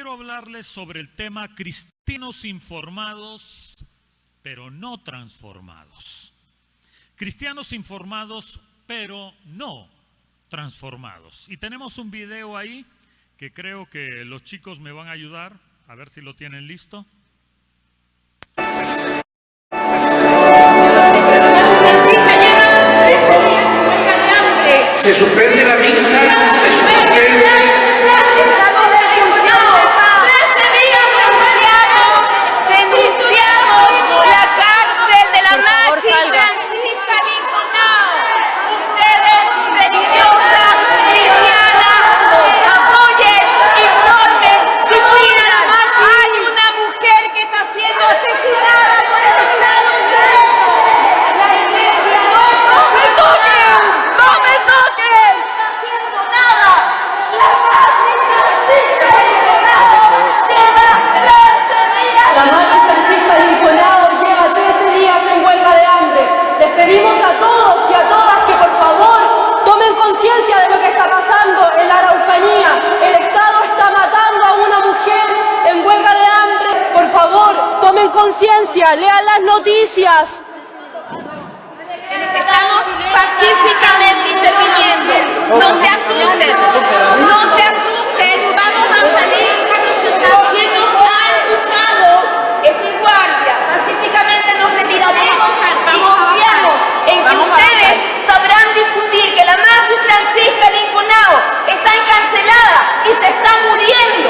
quiero hablarles sobre el tema cristianos informados, pero no transformados. Cristianos informados, pero no transformados. Y tenemos un video ahí que creo que los chicos me van a ayudar, a ver si lo tienen listo. Se suspende la misa, se suspende. Denunciamos la cárcel de la Machi Francisca Linconao. Ustedes, religiosas, cristianas, apoyen, informen, difundan. Hay una mujer que está siendo asesinada por el Estado. La iglesia, no me toquen, no me toquen. No está haciendo nada. La Machi Francisca Linconao lleva 13 días. La Machi Francisca Linconao lleva 13 días en huelga de hambre. Les pedimos a todos y a todas que por favor tomen conciencia de lo que está pasando en la Araucanía. El Estado está matando a una mujer en huelga de hambre. Por favor, tomen conciencia, lean las noticias. Estamos pacíficamente interviniendo. No se asusten, no se asusten, vamos a salir. Quien nos ha empujado es el guardia. Pacíficamente nos retiraremos y confiamos en que ustedes sabrán difundir que la Machi Francisca Linconao está encarcelada y se está muriendo.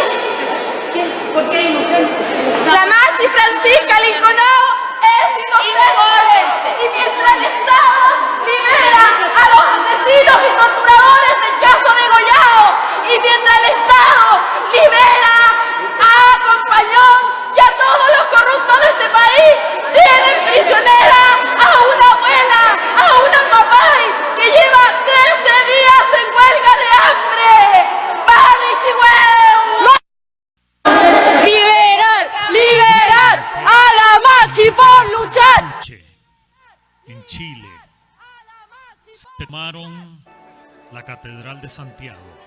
¿Por qué inocente? La Machi Francisca Linconao es inocente. Y mientras el Estado libera a los asesinos y torturadores del caso de Goyao, y mientras el Estado libera a Compañón y a todos los corruptos de este país, tienen prisionera a una abuela, a una mamá que lleva 13 días en huelga de hambre. ¡Vale, Chihuahua! ¡Liberar! ¡Liberar a la Machi por luchar! En Chile se tomaron la Catedral de Santiago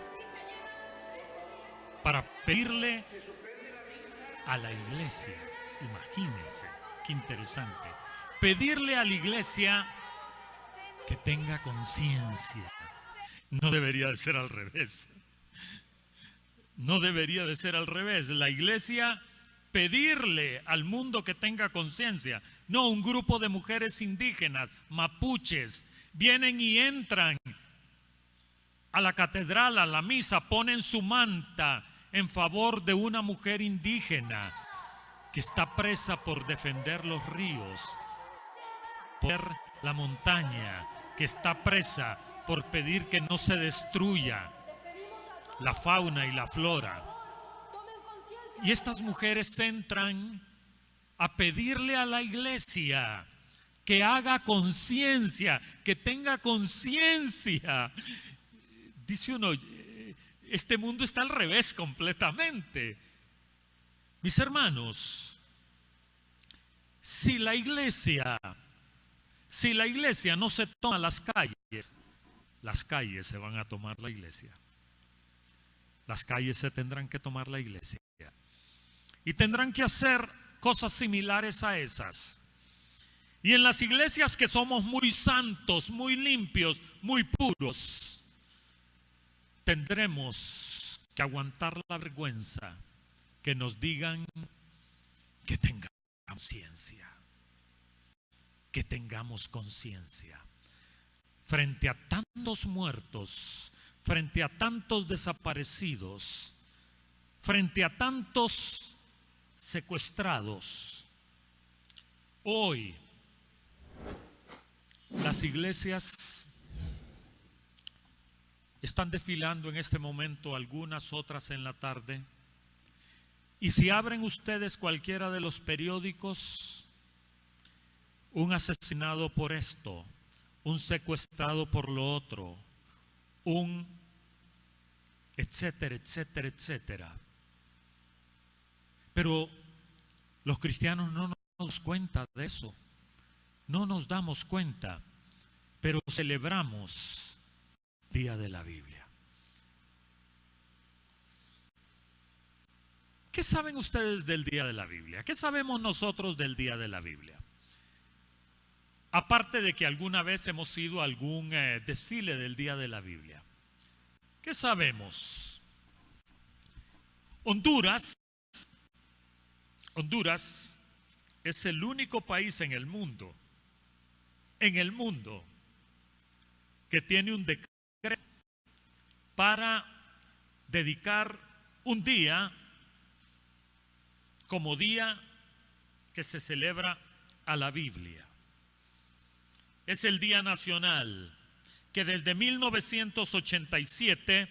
para pedirle a la iglesia, imagínense, qué interesante, pedirle a la iglesia que tenga conciencia. No debería de ser al revés. No debería de ser al revés. La iglesia pedirle al mundo que tenga conciencia. No, un grupo de mujeres indígenas, mapuches, vienen y entran a la catedral, a la misa, ponen su manta en favor de una mujer indígena que está presa por defender los ríos, por la montaña, que está presa por pedir que no se destruya la fauna y la flora. Y estas mujeres entran a pedirle a la iglesia que haga conciencia, que tenga conciencia. Dice uno, este mundo está al revés completamente. Mis hermanos, si la iglesia no se toma las calles se van a tomar la iglesia. Las calles se tendrán que tomar la iglesia. Y tendrán que hacer cosas similares a esas. Y en las iglesias que somos muy santos, muy limpios, muy puros, tendremos que aguantar la vergüenza que nos digan que tengamos conciencia. Que tengamos conciencia. Frente a tantos muertos, frente a tantos desaparecidos, frente a tantos secuestrados, hoy las iglesias están desfilando en este momento, algunas otras en la tarde, y si abren ustedes cualquiera de los periódicos, un asesinado por esto, un secuestrado por lo otro, un etcétera, etcétera, etcétera. Pero los cristianos no nos damos cuenta de eso, no nos damos cuenta, pero celebramos el Día de la Biblia. ¿Qué saben ustedes del Día de la Biblia? ¿Qué sabemos nosotros del Día de la Biblia? Aparte de que alguna vez hemos ido a algún desfile del Día de la Biblia. ¿Qué sabemos? Honduras es el único país en el mundo, que tiene un decreto para dedicar un día como día que se celebra a la Biblia. Es el Día Nacional que desde 1987,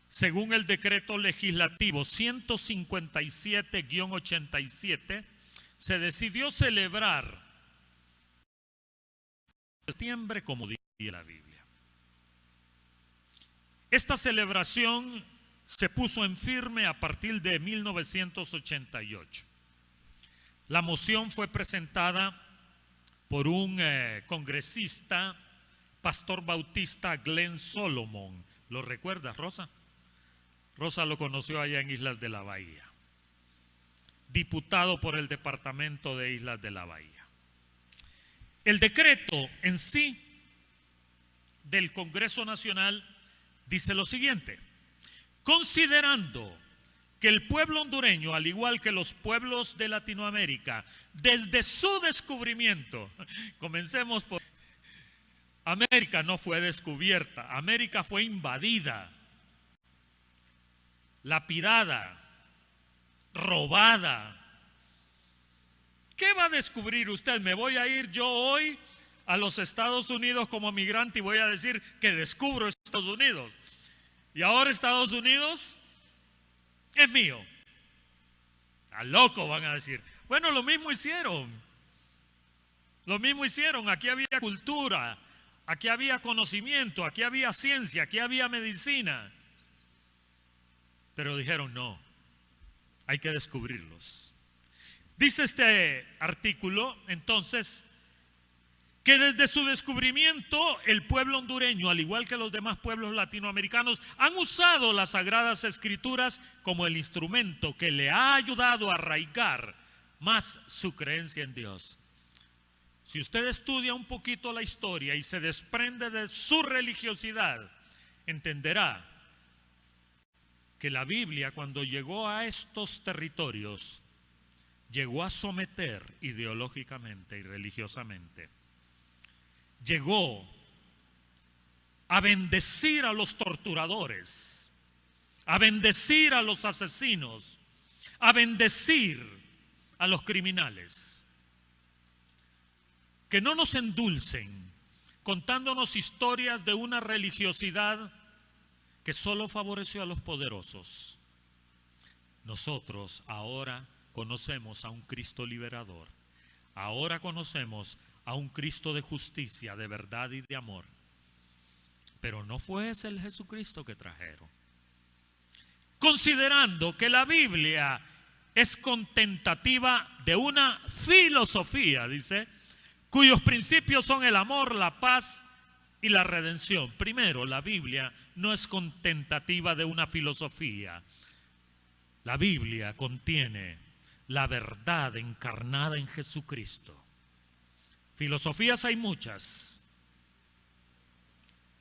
según el decreto legislativo 157-87, se decidió celebrar septiembre como Día de la Biblia. Esta celebración se puso en firme a partir de 1988. La moción fue presentada por un congresista, pastor bautista Glenn Solomon. ¿Lo recuerdas, Rosa? Rosa lo conoció allá en Islas de la Bahía. Diputado por el departamento de Islas de la Bahía. El decreto en sí del Congreso Nacional dice lo siguiente: considerando que el pueblo hondureño, al igual que los pueblos de Latinoamérica, desde su descubrimiento, comencemos por América no fue descubierta, América fue invadida, lapidada, robada. ¿Qué va a descubrir usted? ¿Me voy a ir yo hoy a los Estados Unidos como migrante y voy a decir que descubro Estados Unidos? Y ahora Estados Unidos es mío. Está loco, van a decir. Bueno, lo mismo hicieron. Aquí había cultura, aquí había conocimiento, aquí había ciencia, aquí había medicina. Pero dijeron no, hay que descubrirlos. Dice este artículo, entonces, que desde su descubrimiento el pueblo hondureño, al igual que los demás pueblos latinoamericanos, han usado las Sagradas Escrituras como el instrumento que le ha ayudado a arraigar más su creencia en Dios. Si usted estudia un poquito la historia y se desprende de su religiosidad, entenderá que la Biblia, cuando llegó a estos territorios, llegó a someter ideológicamente y religiosamente. Llegó a bendecir a los torturadores, a bendecir a los asesinos, a bendecir a los criminales. Que no nos endulcen contándonos historias de una religiosidad que solo favoreció a los poderosos. Nosotros ahora conocemos a un Cristo liberador. Ahora conocemos a un Cristo de justicia, de verdad y de amor. Pero no fue ese el Jesucristo que trajeron. Considerando que la Biblia es contentativa de una filosofía, dice, cuyos principios son el amor, la paz y la redención. Primero, la Biblia no es contentativa de una filosofía. La Biblia contiene la verdad encarnada en Jesucristo. Filosofías hay muchas.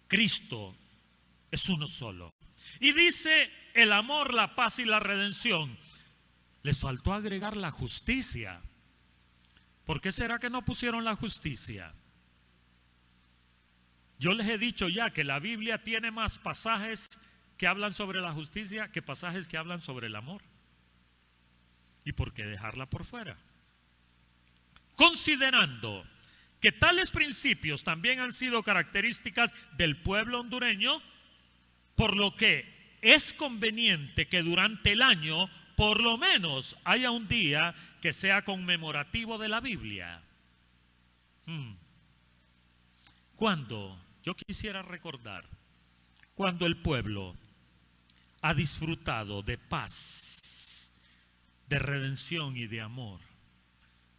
Cristo es uno solo. Y dice el amor, la paz y la redención. Les faltó agregar la justicia. ¿Por qué será que no pusieron la justicia? Yo les he dicho ya que la Biblia tiene más pasajes que hablan sobre la justicia que pasajes que hablan sobre el amor. ¿Y por qué dejarla por fuera? Considerando que tales principios también han sido características del pueblo hondureño, por lo que es conveniente que durante el año por lo menos haya un día que sea conmemorativo de la Biblia. Cuando yo quisiera recordar, cuando el pueblo ha disfrutado de paz, de redención y de amor,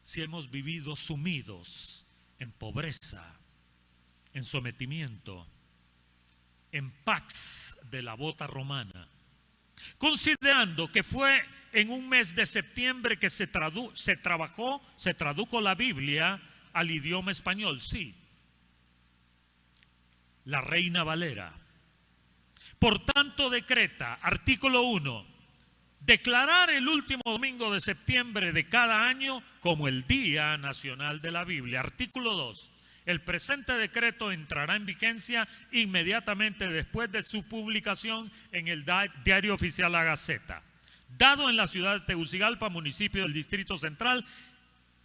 si hemos vivido sumidos en pobreza, en sometimiento, en pax de la bota romana, considerando que fue en un mes de septiembre que se tradujo la Biblia al idioma español? Sí. La Reina Valera. Por tanto, decreta, artículo 1, declarar el último domingo de septiembre de cada año como el Día Nacional de la Biblia. Artículo 2. El presente decreto entrará en vigencia inmediatamente después de su publicación en el Diario Oficial La Gaceta. Dado en la ciudad de Tegucigalpa, municipio del Distrito Central,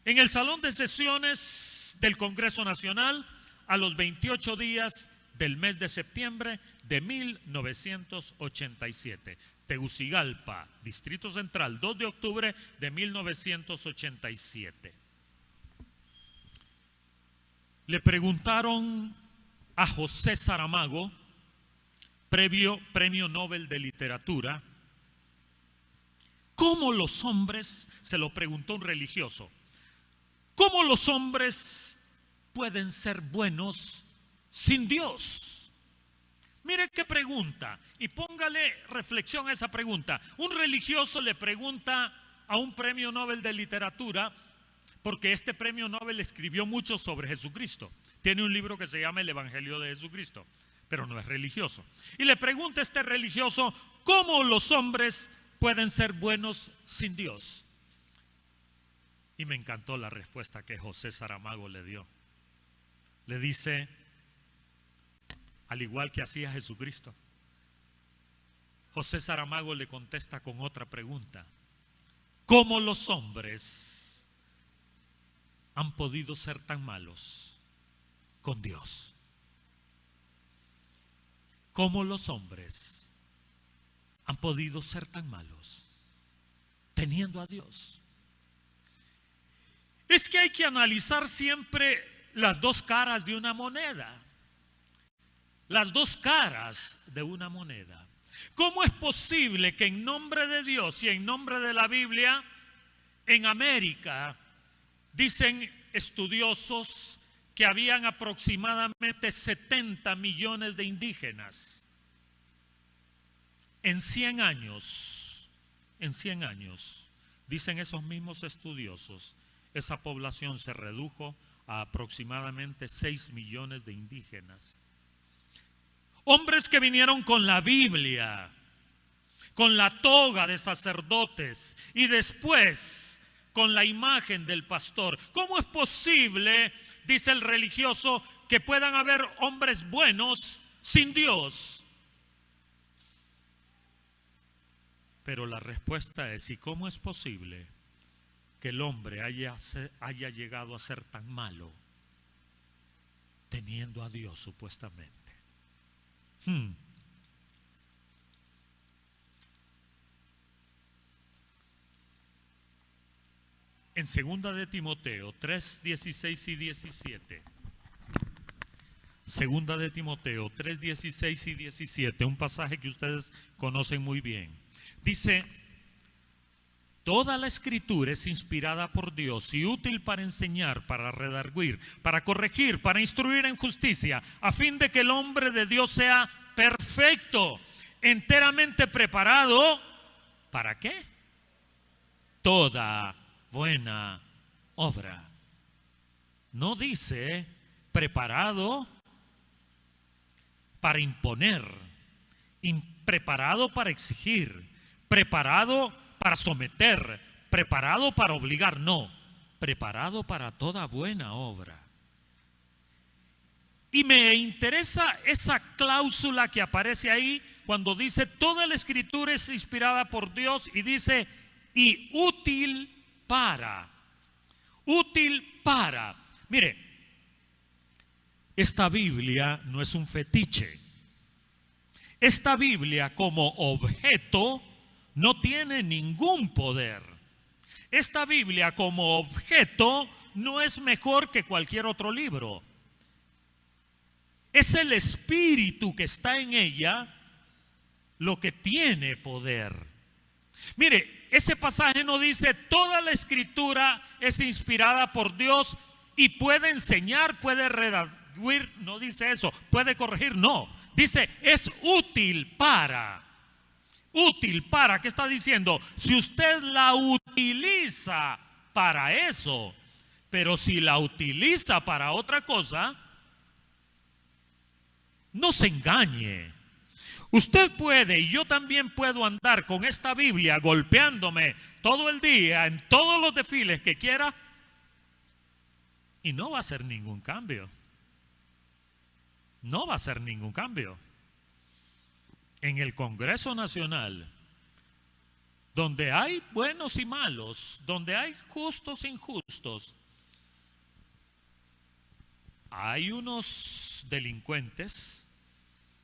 en el Salón de Sesiones del Congreso Nacional, a los 28 días del mes de septiembre de 1987. Tegucigalpa, Distrito Central, 2 de octubre de 1987. Le preguntaron a José Saramago, premio Nobel de Literatura, ¿cómo los hombres, se lo preguntó un religioso, cómo los hombres pueden ser buenos sin Dios? Mire qué pregunta, y póngale reflexión a esa pregunta. Un religioso le pregunta a un premio Nobel de Literatura, porque este premio Nobel escribió mucho sobre Jesucristo. Tiene un libro que se llama El Evangelio de Jesucristo, pero no es religioso. Y le pregunta a este religioso, ¿cómo los hombres pueden ser buenos sin Dios? Y me encantó la respuesta que José Saramago le dio. Le dice, al igual que hacía Jesucristo. José Saramago le contesta con otra pregunta. ¿Cómo los hombres han podido ser tan malos con Dios? ¿Cómo los hombres han podido ser tan malos teniendo a Dios? Es que hay que analizar siempre las dos caras de una moneda. Las dos caras de una moneda. ¿Cómo es posible que en nombre de Dios y en nombre de la Biblia, en América, dicen estudiosos que habían aproximadamente 70 millones de indígenas? En 100 años, dicen esos mismos estudiosos, esa población se redujo a aproximadamente 6 millones de indígenas. Hombres que vinieron con la Biblia, con la toga de sacerdotes y después con la imagen del pastor. ¿Cómo es posible, dice el religioso, que puedan haber hombres buenos sin Dios? Pero la respuesta es, ¿y cómo es posible que el hombre haya llegado a ser tan malo teniendo a Dios supuestamente? En 2 de Timoteo 3, 16 y 17. 2 de Timoteo 3, 16 y 17, un pasaje que ustedes conocen muy bien. Dice, toda la escritura es inspirada por Dios y útil para enseñar, para redarguir, para corregir, para instruir en justicia, a fin de que el hombre de Dios sea perfecto, enteramente preparado. ¿Para qué? Toda buena obra. No dice preparado para imponer, preparado para exigir, preparado para someter, preparado para obligar. No, preparado para toda buena obra. Y me interesa esa cláusula que aparece ahí cuando dice toda la escritura es inspirada por Dios y dice y útil para. Útil para. Mire, esta Biblia no es un fetiche. Esta Biblia como objeto no tiene ningún poder. Esta Biblia como objeto no es mejor que cualquier otro libro. Es el espíritu que está en ella lo que tiene poder. Mire, ese pasaje no dice toda la escritura es inspirada por Dios y puede enseñar, puede redarguir, no dice eso, puede corregir, no. Dice es útil para útil para, ¿qué está diciendo? Si usted la utiliza para eso, pero si la utiliza para otra cosa, no se engañe. Usted puede, y yo también puedo andar con esta Biblia golpeándome todo el día en todos los desfiles que quiera y no va a hacer ningún cambio. No va a hacer ningún cambio. En el Congreso Nacional, donde hay buenos y malos, donde hay justos e injustos, hay unos delincuentes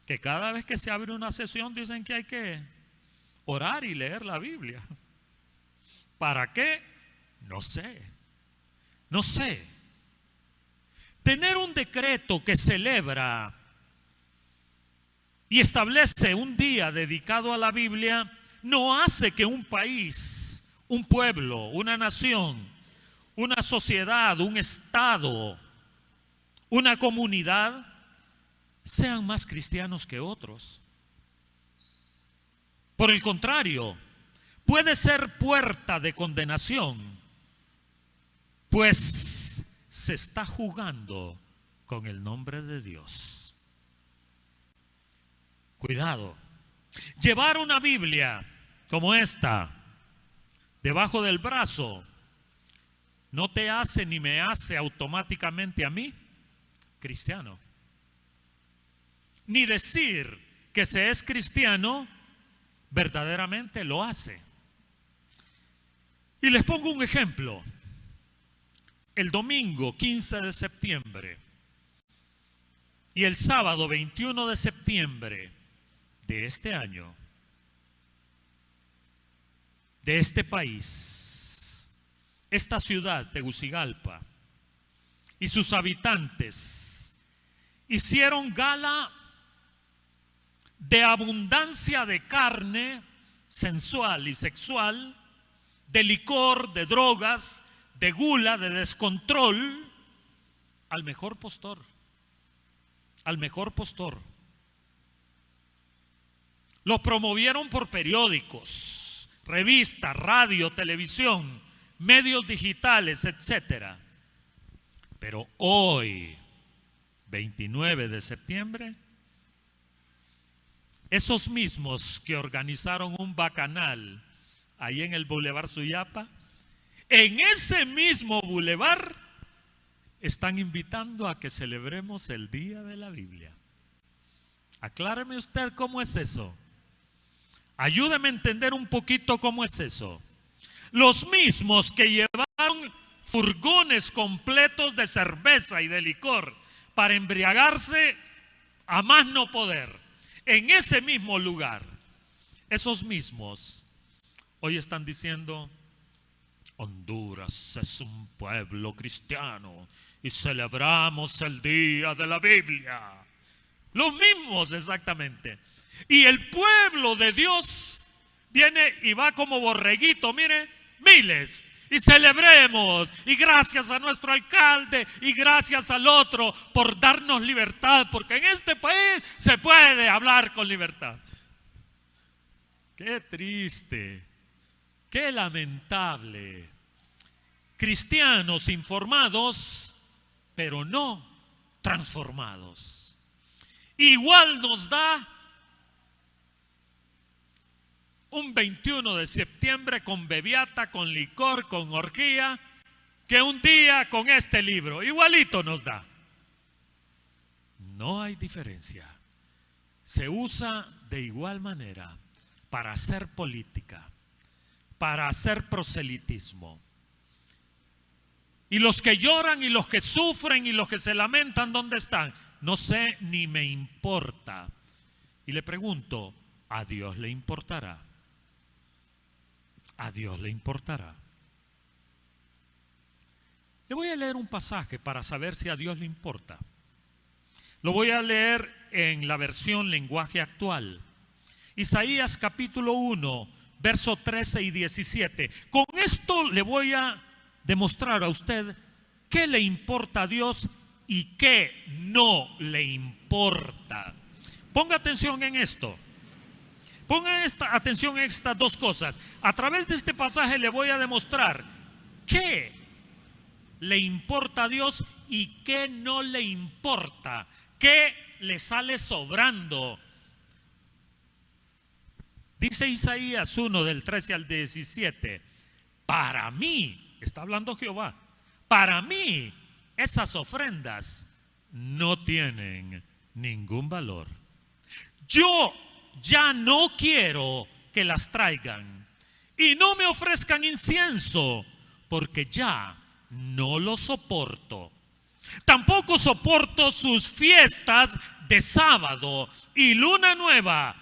que cada vez que se abre una sesión dicen que hay que orar y leer la Biblia. ¿Para qué? No sé. No sé. Tener un decreto que celebra y establece un día dedicado a la Biblia no hace que un país, un pueblo, una nación, una sociedad, un estado, una comunidad sean más cristianos que otros. Por el contrario, puede ser puerta de condenación, pues se está jugando con el nombre de Dios. Cuidado. Llevar una Biblia como esta debajo del brazo no te hace ni me hace automáticamente a mí cristiano. Ni decir que se es cristiano verdaderamente lo hace. Y les pongo un ejemplo. El domingo 15 de septiembre y el sábado 21 de septiembre de este año, de este país, esta ciudad, Tegucigalpa, y sus habitantes hicieron gala de abundancia de carne sensual y sexual, de licor, de drogas, de gula, de descontrol, al mejor postor, al mejor postor. Lo promovieron por periódicos, revistas, radio, televisión, medios digitales, etcétera. Pero hoy, 29 de septiembre, esos mismos que organizaron un bacanal ahí en el Boulevard Suyapa, en ese mismo bulevar están invitando a que celebremos el Día de la Biblia. Acláreme usted cómo es eso. Ayúdeme a entender un poquito cómo es eso. Los mismos que llevaron furgones completos de cerveza y de licor para embriagarse a más no poder, en ese mismo lugar, esos mismos hoy están diciendo: Honduras es un pueblo cristiano y celebramos el Día de la Biblia. Los mismos exactamente. Y el pueblo de Dios viene y va como borreguito, mire, miles. Y celebremos, y gracias a nuestro alcalde y gracias al otro por darnos libertad, porque en este país se puede hablar con libertad. Qué triste, qué lamentable. Cristianos informados, pero no transformados. Igual nos da un 21 de septiembre con bebiata, con licor, con orgía, que un día con este libro. Igualito nos da. No hay diferencia. Se usa de igual manera para hacer política, para hacer proselitismo. Y los que lloran y los que sufren y los que se lamentan, ¿dónde están? No sé ni me importa. Y le pregunto, ¿a Dios le importará? A Dios le importará. Le voy a leer un pasaje para saber si a Dios le importa. Lo voy a leer en la versión lenguaje actual. Isaías capítulo 1, verso 13 y 17. Con esto le voy a demostrar a usted qué le importa a Dios y qué no le importa. Ponga atención en esto. Pongan atención a estas dos cosas. A través de este pasaje le voy a demostrar qué le importa a Dios y qué no le importa, qué le sale sobrando. Dice Isaías 1 del 13 al 17, para mí, está hablando Jehová, para mí esas ofrendas no tienen ningún valor. Yo ya no quiero que las traigan y no me ofrezcan incienso, porque ya no lo soporto. Tampoco soporto sus fiestas de sábado y luna nueva,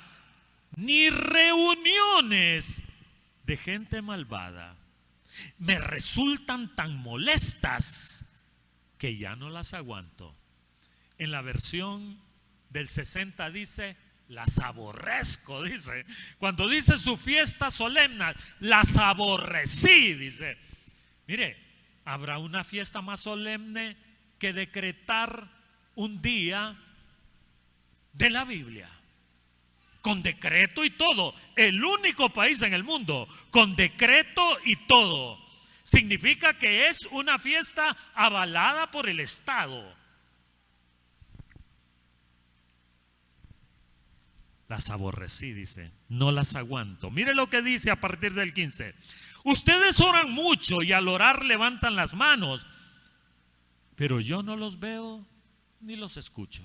ni reuniones de gente malvada. Me resultan tan molestas que ya no las aguanto. En la versión del 60 dice, las aborrezco, dice. Cuando dice su fiesta solemne, las aborrecí, dice. Mire, ¿habrá una fiesta más solemne que decretar un día de la Biblia? Con decreto y todo. El único país en el mundo con decreto y todo. Significa que es una fiesta avalada por el Estado. Las aborrecí, dice, no las aguanto. Mire lo que dice a partir del 15. Ustedes oran mucho y al orar levantan las manos, pero yo no los veo ni los escucho.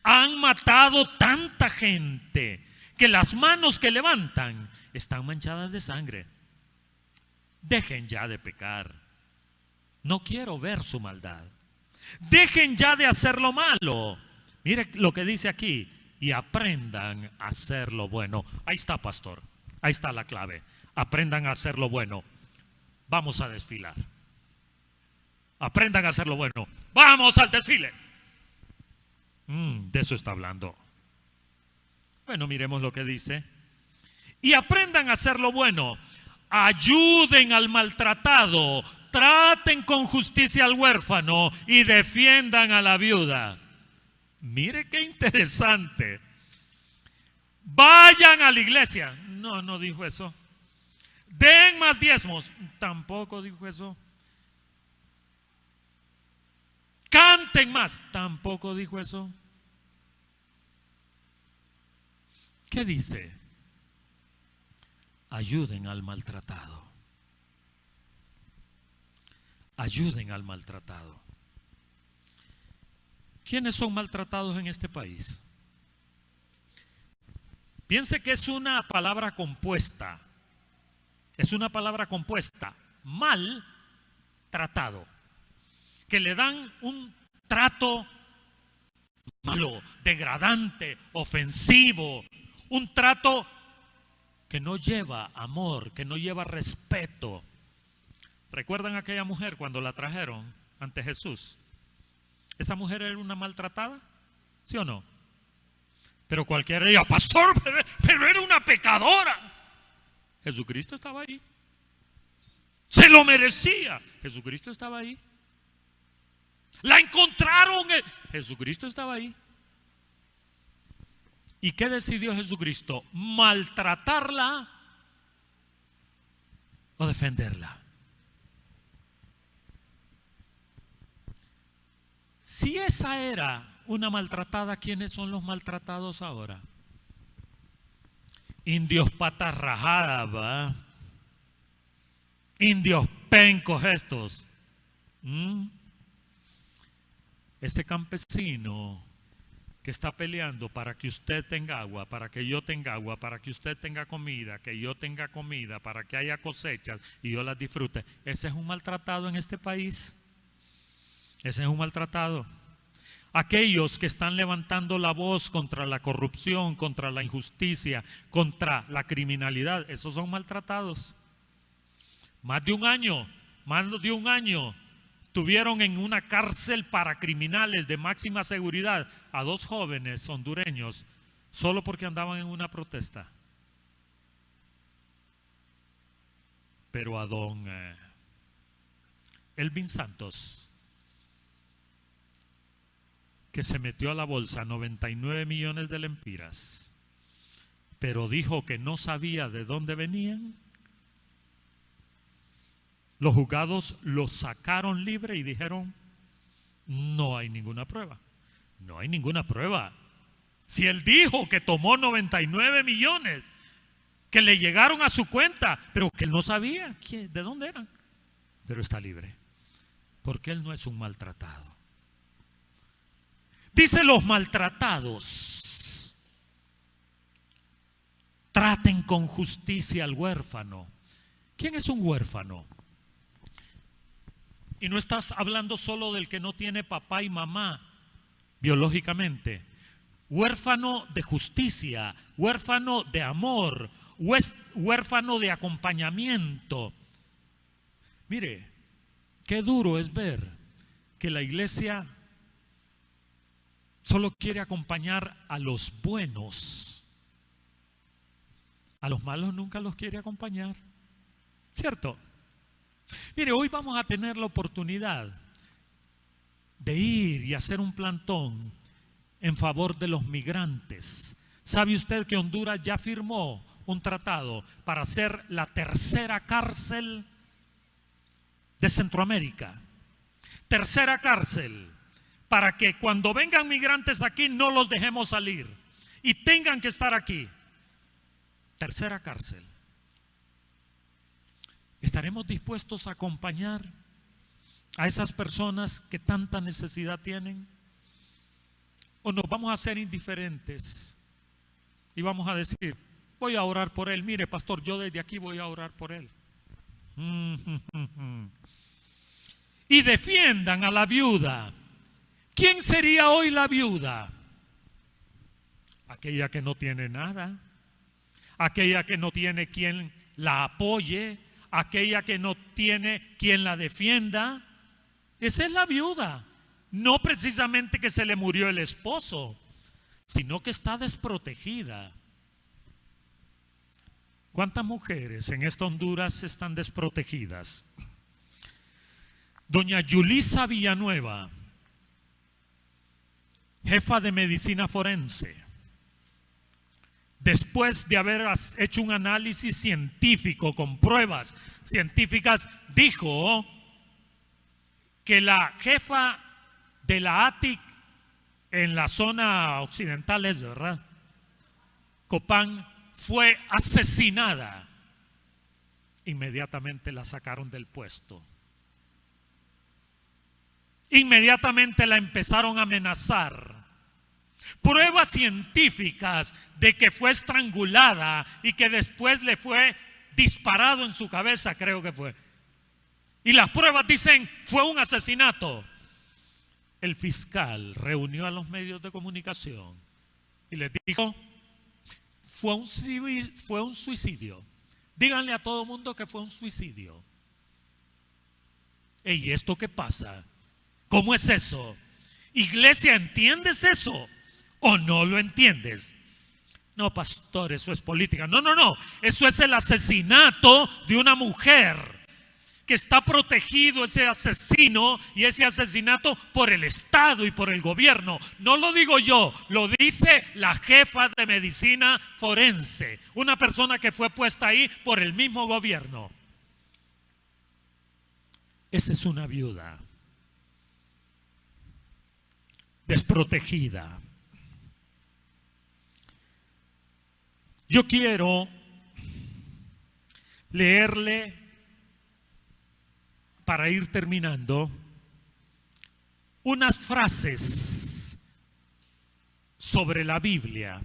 Han matado tanta gente que las manos que levantan están manchadas de sangre. Dejen ya de pecar. No quiero ver su maldad. Dejen ya de hacer lo malo. Mire lo que dice aquí. Y aprendan a hacer lo bueno. Ahí está, pastor. Ahí está la clave. Aprendan a hacer lo bueno. Vamos a desfilar. Aprendan a hacer lo bueno. Vamos al desfile. De eso está hablando. Bueno, miremos lo que dice. Y aprendan a hacer lo bueno. Ayuden al maltratado. Traten con justicia al huérfano y defiendan a la viuda. Mire qué interesante. Vayan a la iglesia. No, no dijo eso. Den más diezmos. Tampoco dijo eso. Canten más. Tampoco dijo eso. ¿Qué dice? Ayuden al maltratado. Ayuden al maltratado. ¿Quiénes son maltratados en este país? Piense que es una palabra compuesta. Es una palabra compuesta. Mal tratado. Que le dan un trato malo, degradante, ofensivo. Un trato que no lleva amor, que no lleva respeto. ¿Recuerdan a aquella mujer cuando la trajeron ante Jesús? ¿Esa mujer era una maltratada? ¿Sí o no? Pero cualquiera diría, pastor, pero era una pecadora. Jesucristo estaba ahí. Se lo merecía. Jesucristo estaba ahí. La encontraron. Jesucristo estaba ahí. ¿Y qué decidió Jesucristo? ¿Maltratarla o defenderla? Si esa era una maltratada, ¿quiénes son los maltratados ahora? Indios patas rajadas, ¿va? Indios pencos estos. Ese campesino que está peleando para que usted tenga agua, para que yo tenga agua, para que usted tenga comida, que yo tenga comida, para que haya cosechas y yo las disfrute. Ese es un maltratado en este país. Ese es un maltratado. Aquellos que están levantando la voz contra la corrupción, contra la injusticia, contra la criminalidad, esos son maltratados. Más de un año tuvieron en una cárcel para criminales de máxima seguridad a 2 jóvenes hondureños solo porque andaban en una protesta. Pero a don Elvin Santos, que se metió a la bolsa 99 millones de lempiras pero dijo que no sabía de dónde venían, los juzgados lo sacaron libre y dijeron: no hay ninguna prueba. No hay ninguna prueba. Si él dijo que tomó 99 millones que le llegaron a su cuenta, pero que él no sabía de dónde eran, pero está libre, porque él no es un maltratado. Dice: los maltratados traten con justicia al huérfano. ¿Quién es un huérfano? Y no estás hablando solo del que no tiene papá y mamá biológicamente. Huérfano de justicia, huérfano de amor, huérfano de acompañamiento. Mire, qué duro es ver que la iglesia solo quiere acompañar a los buenos. A los malos nunca los quiere acompañar, ¿cierto? Mire, hoy vamos a tener la oportunidad de ir y hacer un plantón en favor de los migrantes. ¿Sabe usted que Honduras ya firmó un tratado para ser la tercera cárcel de Centroamérica? Tercera cárcel, para que cuando vengan migrantes aquí no los dejemos salir y tengan que estar aquí. Tercera cárcel. ¿Estaremos dispuestos a acompañar a esas personas que tanta necesidad tienen? ¿O nos vamos a ser indiferentes y vamos a decir: voy a orar por él? Mire, pastor, yo desde aquí voy a orar por él. Y defiendan a la viuda. ¿Quién sería hoy la viuda? Aquella que no tiene nada, aquella que no tiene quien la apoye, aquella que no tiene quien la defienda. Esa es la viuda. No precisamente que se le murió el esposo, sino que está desprotegida. ¿Cuántas mujeres en esta Honduras están desprotegidas? Doña Yulisa Villanueva, jefa de medicina forense, después de haber hecho un análisis científico con pruebas científicas, dijo que la jefa de la ATIC en la zona occidental, es verdad, Copán, fue asesinada. Inmediatamente la sacaron del puesto. Inmediatamente la empezaron a amenazar. Pruebas científicas de que fue estrangulada y que después le fue disparado en su cabeza, creo que fue. Y las pruebas dicen: fue un asesinato. El fiscal reunió a los medios de comunicación y les dijo: fue un suicidio. Díganle a todo mundo que fue un suicidio. ¿Y esto qué pasa? ¿Cómo es eso? Iglesia, ¿entiendes eso o no lo entiendes? No, pastor, eso es política. No, eso es el asesinato de una mujer que está protegido, ese asesino y ese asesinato, por el Estado y por el gobierno. No lo digo yo, lo dice la jefa de medicina forense, una persona que fue puesta ahí por el mismo gobierno. Esa es una viuda desprotegida. Yo quiero leerle, para ir terminando, unas frases sobre la Biblia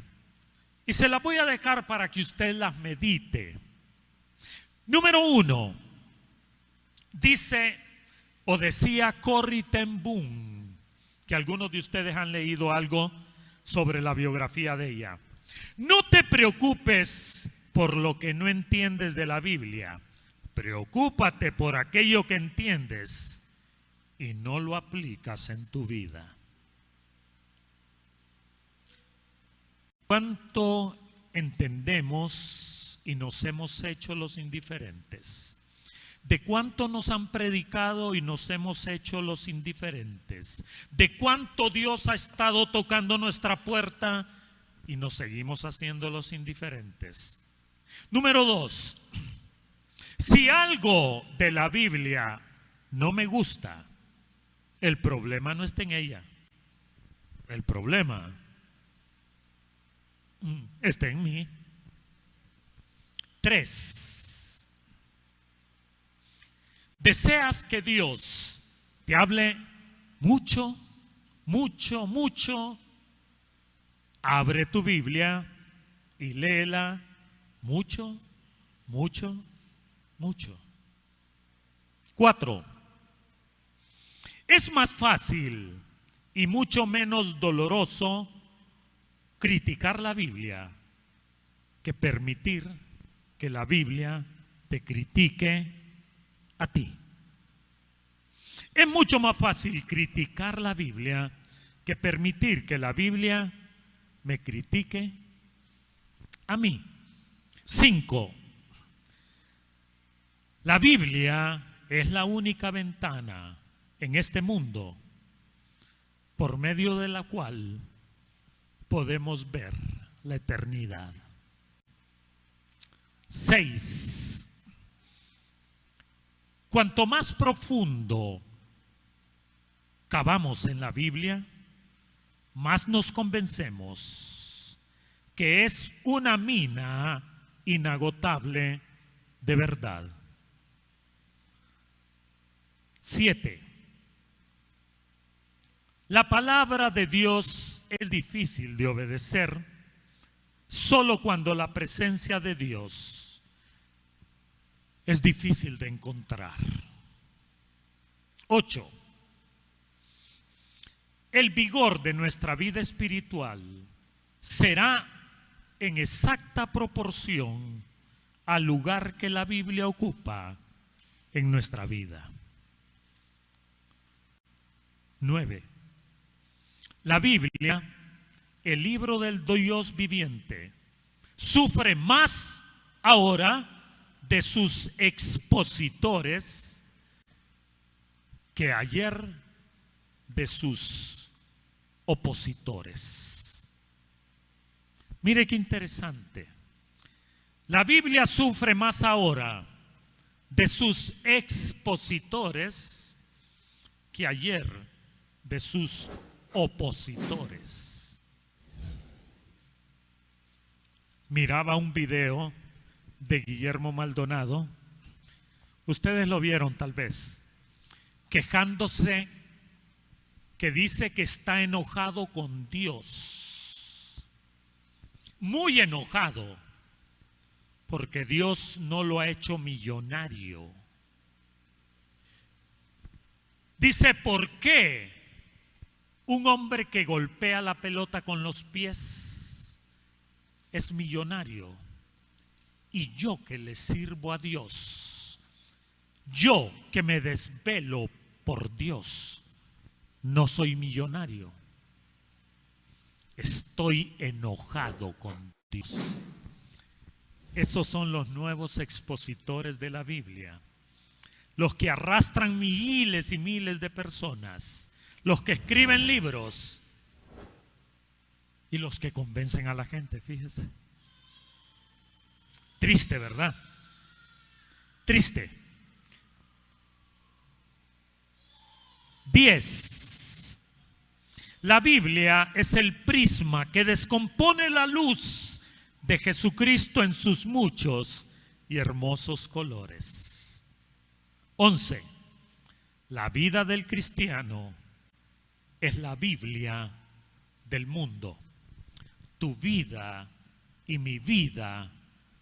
y se las voy a dejar para que usted las medite. Número 1, dice o decía Corrie ten Boom, que algunos de ustedes han leído algo sobre la biografía de ella. No te preocupes por lo que no entiendes de la Biblia. Preocúpate por aquello que entiendes y no lo aplicas en tu vida. ¿Cuánto entendemos y nos hemos hecho los indiferentes? ¿De cuánto nos han predicado y nos hemos hecho los indiferentes? ¿De cuánto Dios ha estado tocando nuestra puerta y nos seguimos haciendo los indiferentes. Número 2, si algo de la Biblia no me gusta, el problema no está en ella. El problema está en mí. 3, deseas que Dios te hable mucho, mucho, mucho. Abre tu Biblia y léela mucho, mucho, mucho. 4, es más fácil y mucho menos doloroso criticar la Biblia que permitir que la Biblia te critique a ti. Es mucho más fácil criticar la Biblia que permitir que la Biblia me critique a mí. 5, la Biblia es la única ventana en este mundo por medio de la cual podemos ver la eternidad. 6, cuanto más profundo cavamos en la Biblia, más nos convencemos que es una mina inagotable de verdad. 7, la palabra de Dios es difícil de obedecer solo cuando la presencia de Dios es difícil de encontrar. 8, el vigor de nuestra vida espiritual será en exacta proporción al lugar que la Biblia ocupa en nuestra vida. 9, la Biblia, el libro del Dios viviente, sufre más ahora de sus expositores que ayer de sus opositores. Mire qué interesante. La Biblia sufre más ahora de sus expositores que ayer de sus opositores. Miraba un video de Guillermo Maldonado, ustedes lo vieron tal vez, quejándose, que dice que está enojado con Dios, muy enojado, porque Dios no lo ha hecho millonario. Dice, ¿por qué un hombre que golpea la pelota con los pies es millonario? Y yo que le sirvo a Dios, yo que me desvelo por Dios, no soy millonario. Estoy enojado con Dios. Esos son los nuevos expositores de la Biblia, los que arrastran miles y miles de personas, los que escriben libros y los que convencen a la gente, fíjese. Triste, ¿verdad? Triste. 10. La Biblia es el prisma que descompone la luz de Jesucristo en sus muchos y hermosos colores. 11. La vida del cristiano es la Biblia del mundo. Tu vida y mi vida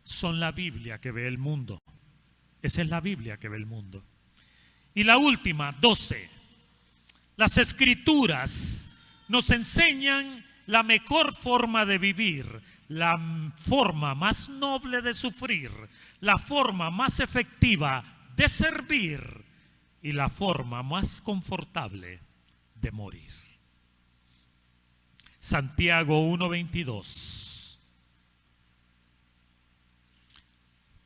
son la Biblia que ve el mundo. Esa es la Biblia que ve el mundo. Y la última, 12. Las Escrituras nos enseñan la mejor forma de vivir, la forma más noble de sufrir, la forma más efectiva de servir y la forma más confortable de morir. Santiago 1:22.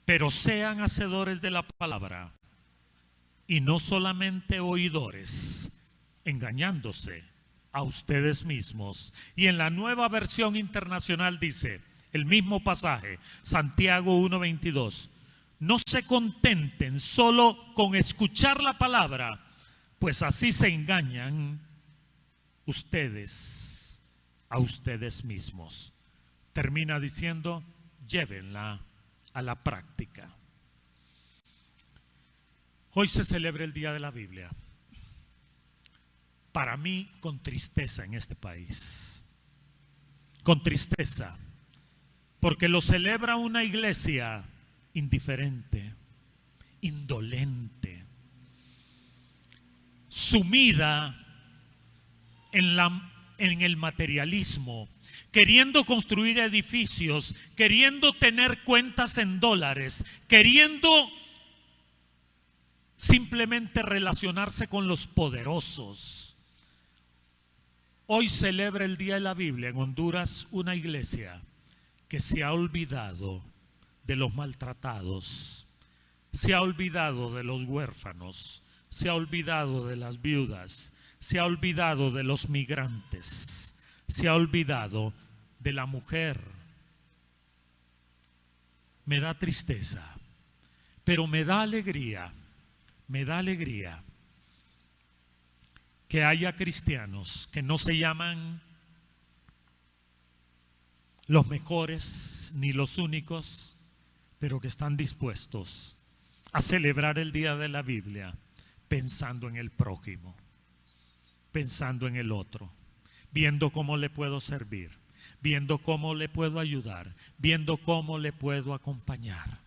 Pero sean hacedores de la palabra y no solamente oidores, engañándose a ustedes mismos. Y en la Nueva Versión Internacional dice, el mismo pasaje, Santiago 1:22, no se contenten solo con escuchar la palabra, pues así se engañan ustedes a ustedes mismos. Termina diciendo, llévenla a la práctica. Hoy se celebra el Día de la Biblia. Para mí, con tristeza en este país. Con tristeza. Porque lo celebra una iglesia indiferente, indolente, sumida en el materialismo, queriendo construir edificios, queriendo tener cuentas en dólares, queriendo simplemente relacionarse con los poderosos. Hoy celebra el Día de la Biblia en Honduras una iglesia que se ha olvidado de los maltratados, se ha olvidado de los huérfanos, se ha olvidado de las viudas, se ha olvidado de los migrantes, se ha olvidado de la mujer. Me da tristeza, pero me da alegría que haya cristianos que no se llaman los mejores ni los únicos, pero que están dispuestos a celebrar el Día de la Biblia pensando en el prójimo, pensando en el otro, viendo cómo le puedo servir, viendo cómo le puedo ayudar, viendo cómo le puedo acompañar.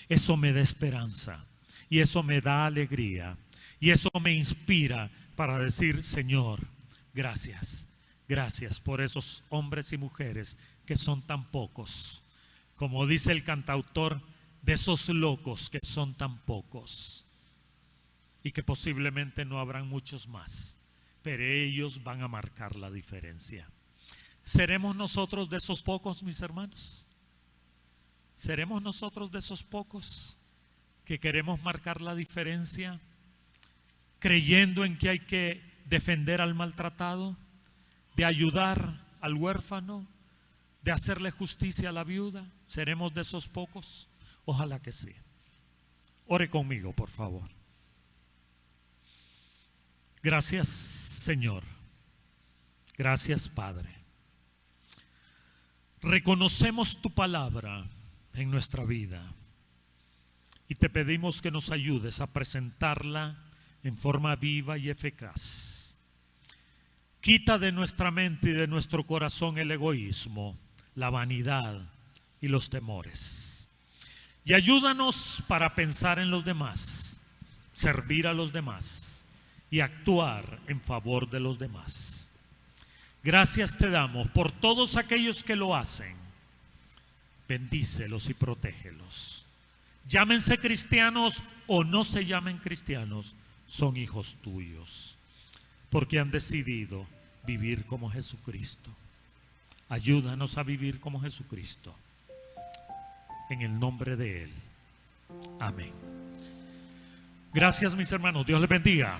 Eso me da esperanza y eso me da alegría y eso me inspira para decir, Señor, gracias, gracias por esos hombres y mujeres que son tan pocos. Como dice el cantautor, de esos locos que son tan pocos y que posiblemente no habrán muchos más, pero ellos van a marcar la diferencia. ¿Seremos nosotros de esos pocos, mis hermanos? ¿Seremos nosotros de esos pocos que queremos marcar la diferencia, creyendo en que hay que defender al maltratado, de ayudar al huérfano, de hacerle justicia a la viuda? ¿Seremos de esos pocos? Ojalá que sí. Ore conmigo, por favor. Gracias, Señor. Gracias, Padre. Reconocemos tu palabra en nuestra vida y te pedimos que nos ayudes a presentarla en forma viva y eficaz. Quita de nuestra mente y de nuestro corazón el egoísmo, la vanidad y los temores. Y ayúdanos para pensar en los demás, servir a los demás y actuar en favor de los demás. Gracias te damos por todos aquellos que lo hacen. Bendícelos y protégelos. Llámense cristianos o no se llamen cristianos, son hijos tuyos, porque han decidido vivir como Jesucristo. Ayúdanos a vivir como Jesucristo. En el nombre de Él. Amén. Gracias, mis hermanos. Dios les bendiga.